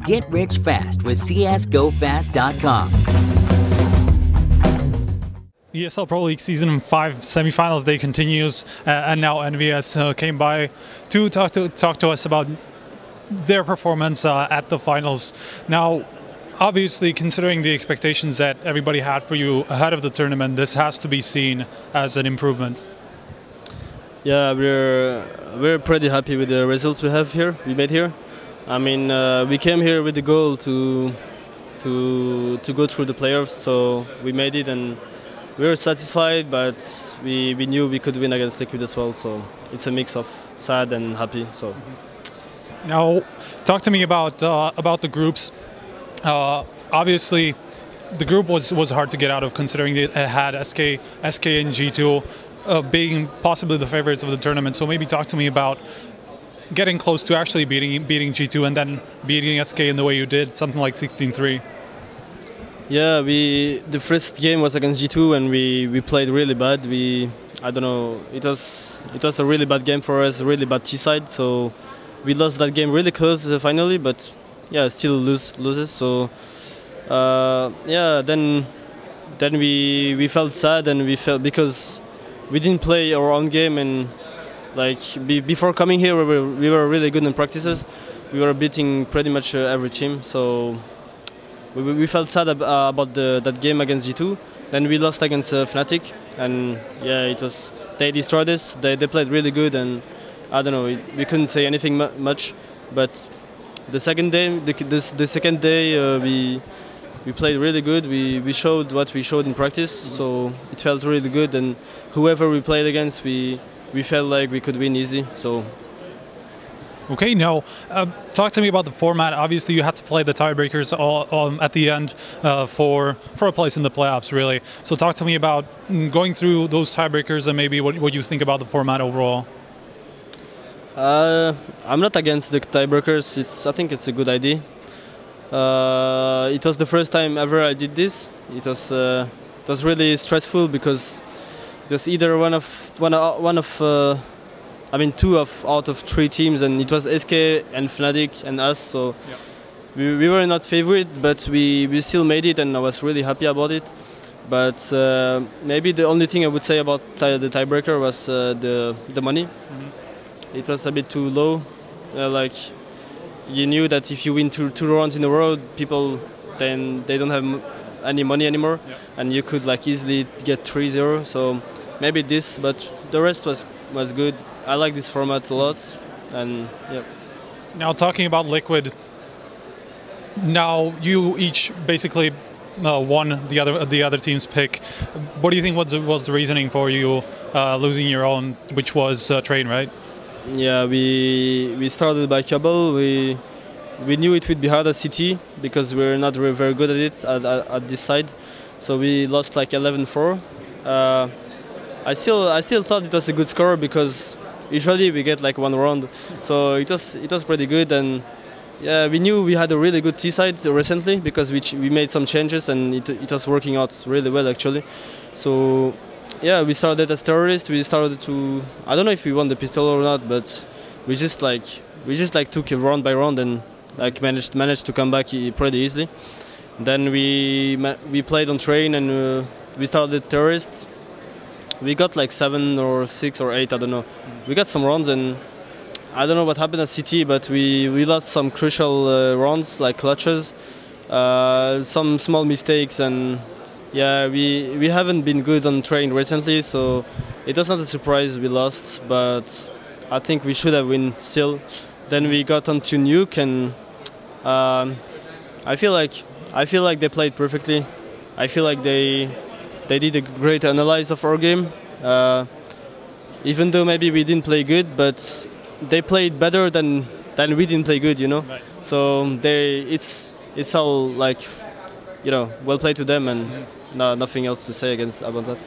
Get rich fast with csgofast.com. ESL Pro League Season 5 semifinals day continues, and now EnVyUs came by to talk to us about their performance at the finals. Now, obviously, considering the expectations that everybody had for you ahead of the tournament, this has to be seen as an improvement. Yeah, we're pretty happy with the results we made here. I mean, we came here with the goal to go through the playoffs, so we made it, and we were satisfied, but we knew we could win against Liquid as well. So it's a mix of sad and happy. So now, talk to me about the groups. Obviously, the group was hard to get out of, considering it had SK and G2 being possibly the favorites of the tournament. So maybe talk to me about getting close to actually beating G2 and then beating SK in the way you did, something like 16-3. Yeah, the first game was against G2 and we played really bad. I don't know, it was a really bad game for us, a really bad T-side. So we lost that game really close finally, but yeah, still loses. So yeah, then we felt sad, and we felt because we didn't play our own game, and like before coming here we were really good in practices. We were beating pretty much every team, so we felt sad about that game against G2. Then we lost against Fnatic, and yeah, they destroyed us. They played really good, and I don't know, we couldn't say anything much. But the second day, we played really good. We showed what we showed in practice, so it felt really good. And whoever we played against, we felt like we could win easy. So. Okay, now talk to me about the format. Obviously, you had to play the tiebreakers all at the end for a place in the playoffs, really. So talk to me about going through those tiebreakers and maybe what you think about the format overall. I'm not against the tiebreakers. I think it's a good idea. It was the first time ever I did this. It was really stressful because it was either two out of three teams, and it was SK and Fnatic and us. So yeah. we were not favorite, but we still made it, and I was really happy about it. But maybe the only thing I would say about the tiebreaker was the money. Mm-hmm. It was a bit too low. Like, you knew that if you win two rounds in a row, people then they don't have any money anymore, yeah. And you could like easily get 3-0. So maybe this, but the rest was good. I like this format a lot, and yeah. Now, talking about Liquid, now you each basically won the other team's pick. What do you think was the reasoning for you losing your own, which was Train, right? Yeah, we started by Cable. We knew it would be hard at CT because we're not very good at it at this side. So we lost like 11-4. I still thought it was a good score because usually we get like one round. So it was pretty good, and yeah, we knew we had a really good T side recently because we made some changes, and it was working out really well actually. So yeah, we started as terrorists. We started to, I don't know if we won the pistol or not, but we just took it round by round and like managed to come back pretty easily. Then we played on Train, and we started terrorists. We got like 7 or 6 or 8, I don't know. We got some rounds, and I don't know what happened at CT, but we lost some crucial rounds like clutches, some small mistakes, and yeah, we haven't been good on Train recently, so it was not a surprise we lost, but I think we should have won still. Then we got onto Nuke, and I feel like they played perfectly. I feel like they did a great analysis of our game. Even though maybe we didn't play good, but they played better than we didn't play good, you know. Right. So it's all like, you know, well played to them, and nothing else to say about that.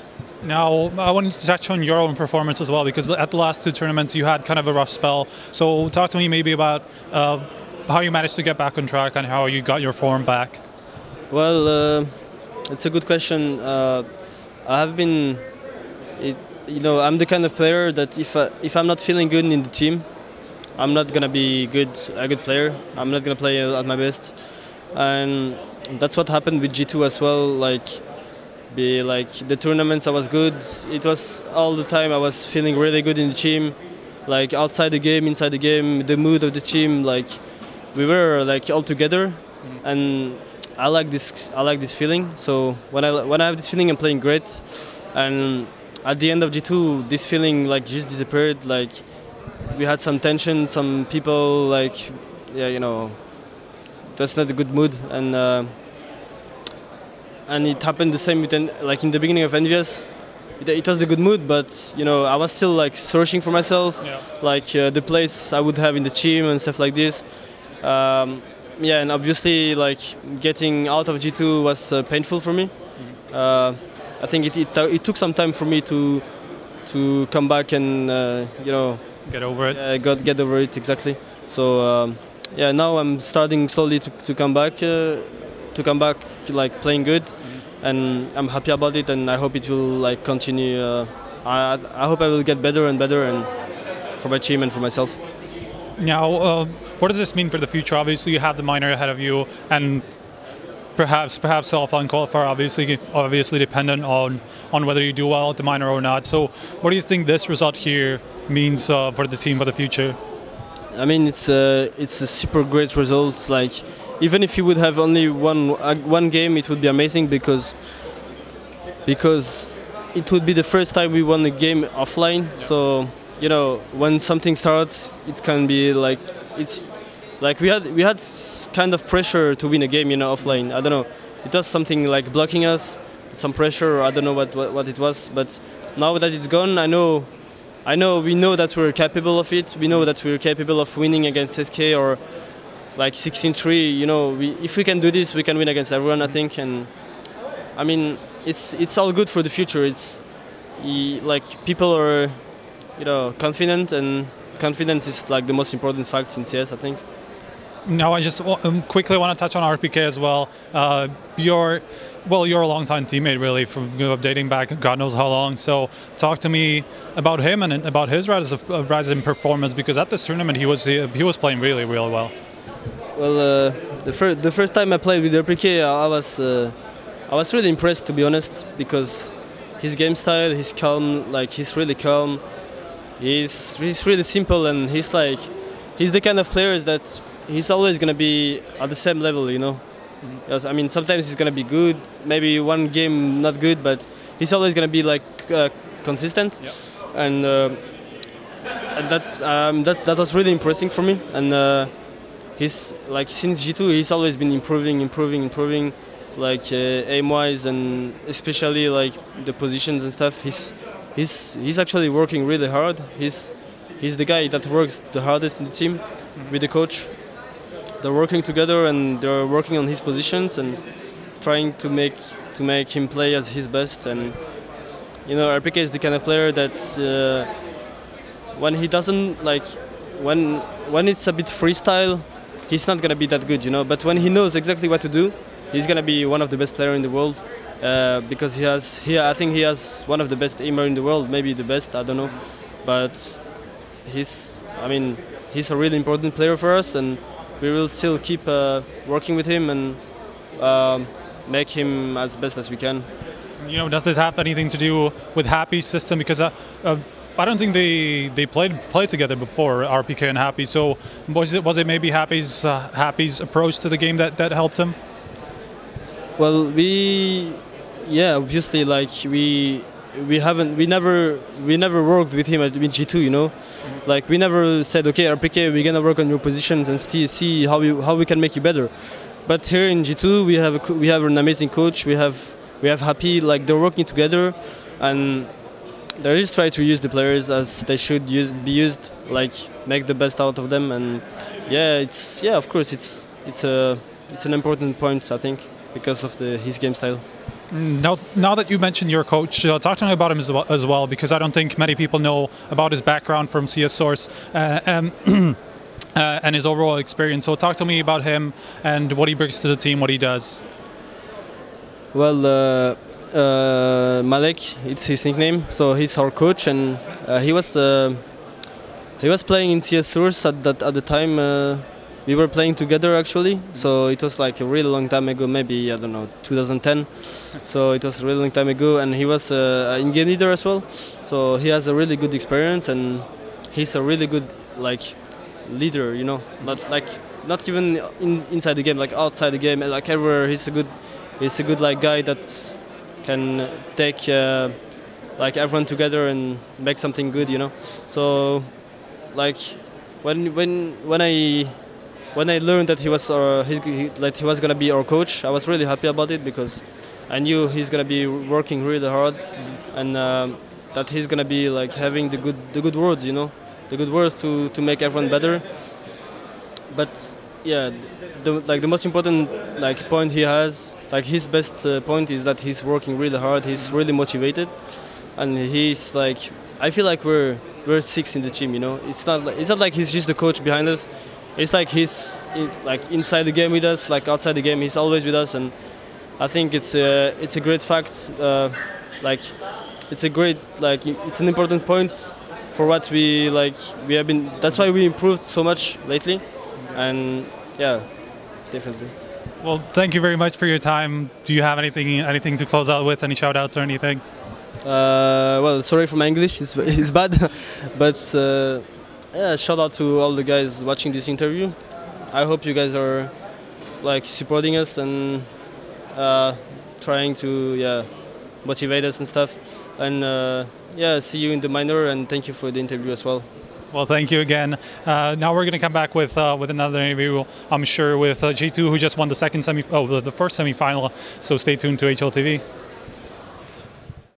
Now, I wanted to touch on your own performance as well, because at the last two tournaments you had kind of a rough spell. So talk to me maybe about how you managed to get back on track and how you got your form back. Well, it's a good question. I have been, you know, I'm the kind of player that if I'm not feeling good in the team, I'm not gonna be a good player. I'm not gonna play at my best, and that's what happened with G2 as well. Like the tournaments, I was good. It was all the time. I was feeling really good in the team, like outside the game, inside the game, the mood of the team. Like we were like all together, and I like this. I like this feeling. So when I have this feeling, I'm playing great, and at the end of G2, this feeling like just disappeared. Like we had some tension, some people like, yeah, you know, that's not a good mood, and it happened the same with like in the beginning of EnVyUs. It was the good mood, but you know, I was still like searching for myself, like the place I would have in the team and stuff like this. Yeah, and obviously like getting out of G2 was painful for me. I think it took some time for me to come back and you know, get over it. Get over it, exactly. So yeah, now I'm starting slowly to come back like playing good, and I'm happy about it, and I hope it will like continue. I hope I will get better and better, and for my team and for myself. Now, what does this mean for the future? Obviously, you have the minor ahead of you, and perhaps qualifying qualifier obviously dependent on whether you do well at the minor or not. So what do you think this result here means for the team for the future? I mean, it's a super great result. Like even if you would have only one game, it would be amazing because it would be the first time we won a game offline. Yeah. So you know, when something starts, it can be like it's. Like we had kind of pressure to win a game, you know, offline. I don't know. It was something like blocking us, some pressure. I don't know what it was. But now that it's gone, we know that we're capable of it. We know that we're capable of winning against SK or like 16-3. You know, if we can do this, we can win against everyone, I think. And I mean, it's all good for the future. It's like people are, you know, confident, and confidence is like the most important fact in CS, I think. Now, I just quickly want to touch on RPK as well. You're a long-time teammate, really, from dating back God knows how long. So, talk to me about him and about his rise in performance, because at this tournament he was playing really, really well. Well, the first time I played with RPK, I was really impressed, to be honest, because his game style, he's calm, like he's really calm. He's really simple, and he's the kind of player that he's always gonna be at the same level, you know. Because, I mean, sometimes he's gonna be good, maybe one game not good, but he's always gonna be like consistent, and that was really impressive for me. And he's like since G2, he's always been improving, like aim-wise, and especially like the positions and stuff. He's actually working really hard. He's the guy that works the hardest in the team with the coach. They're working together, and they're working on his positions and trying to make him play as his best. And you know, RPK is the kind of player that when he doesn't like when it's a bit freestyle, he's not gonna be that good, you know. But when he knows exactly what to do, he's gonna be one of the best players in the world. Because I think he has one of the best aimer in the world, maybe the best, I don't know. But he's a really important player for us, and we will still keep working with him and make him as best as we can. You know, does this have anything to do with Happy's system? Because I don't think they played together before, RPK and Happy. So was it maybe Happy's approach to the game that helped him? Well, obviously, like we never worked with him at G2, you know. Like we never said, okay, RPK, we're gonna work on your positions and see how we can make you better. But here in G2, we have an amazing coach. We have Happy, like they're working together, and they just try to use the players as they should be used, like make the best out of them. And of course, it's an important point, I think, because of his game style. Now that you mentioned your coach, talk to me about him as well, because I don't think many people know about his background from CS Source and his overall experience. So talk to me about him and what he brings to the team, what he does. Well, maLeK, it's his nickname. So he's our coach, and he was He was playing in CS Source at the time. We were playing together actually, so it was like a really long time ago, maybe I don't know 2010. So it was a really long time ago, and he was in-game leader as well. So he has a really good experience, and he's a really good like leader, you know, not even inside the game, like outside the game, like everywhere. He's a good like guy that can take like everyone together and make something good, you know. So like when I learned that he was gonna be our coach, I was really happy about it because I knew he's gonna be working really hard, and that he's gonna be like having the good words, you know, the good words to make everyone better. But yeah, the most important like point he has, like his best point is that he's working really hard. He's really motivated, and he's like, I feel like we're six in the team, you know. It's not like he's just the coach behind us. It's like he's like inside the game with us, like outside the game, he's always with us, and I think it's a great fact. Like it's an important point for what we have been. That's why we improved so much lately, and yeah, definitely. Well, thank you very much for your time. Do you have anything to close out with? Any shout outs or anything? Well, sorry for my English, it's bad, but yeah, shout out to all the guys watching this interview. I hope you guys are like supporting us and trying to motivate us and stuff. And yeah, see you in the minor, and thank you for the interview as well. Well, thank you again. Now we're going to come back with another interview, I'm sure, with G2, who just won the first semi-final. So stay tuned to HLTV.